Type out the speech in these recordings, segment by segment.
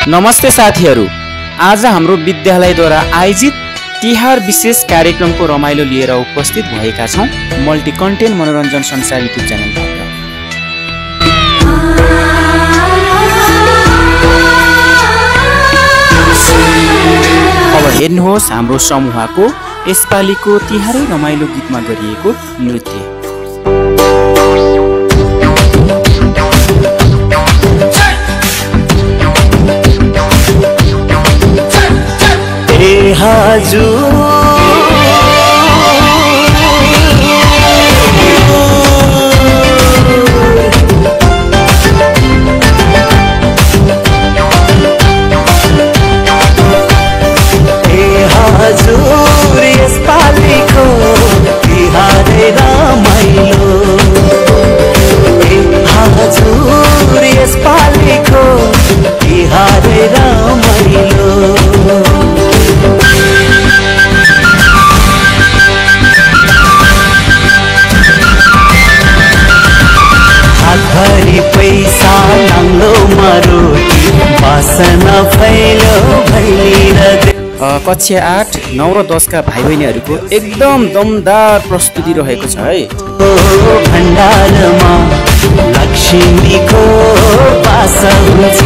नमस्ते साथीहरू, आज हाम्रो विद्यालयद्वारा आयोजित तिहार विशेष कार्यक्रमको रमाइलो लिएर उपस्थित भएका छौं मल्टी कन्टेन्ट मनोरञ्जन संसार युट्युब च्यानलबाट। अब हेर्नुहोस् हाम्रो समूहको यसपालिको तिहारै रमाइलो गीतमा गरिएको नृत्य। हजुर यसपालिको तिहारै रमाइलो, हजुर यसपालिको तिहारै रमाइलो। हातभरि पैसा नाङ्लोमा रोटी बासना फैलो भैली र कक्षा 8, 9 र 10 का भाइ बहिनीहरूको एकदम दमदार प्रस्तुति रहेको छ है। भण्डारमा लक्ष्मीको वास हुन्छ,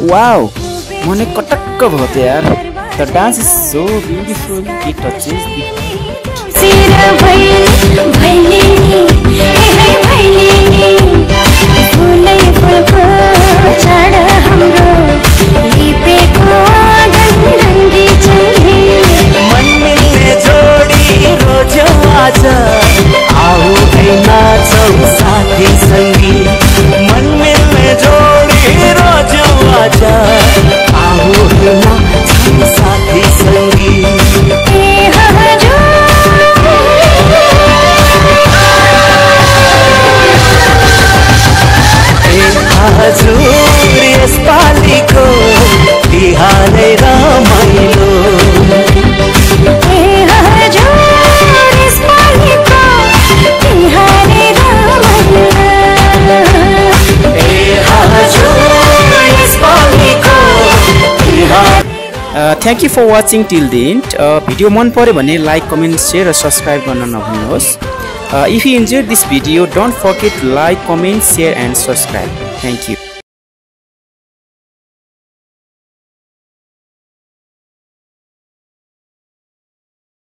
वाओ, मने कटक्क भयो त यार। The dance is so beautiful, it touches the Thank you for watching till the end. Video मन पर्यो भने like, comment, share र subscribe गर्न नभुल्नुहोस्. If you enjoyed this video, don't forget to like, comment, share and subscribe. Thank you.